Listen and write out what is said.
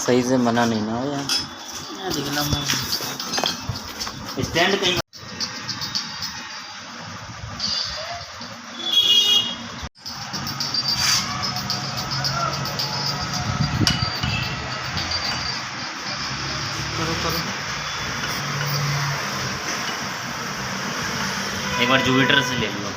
सही से मना नहीं ना हो यार। स्टैंड कहीं करो एक बार जुपिटर से ले लो।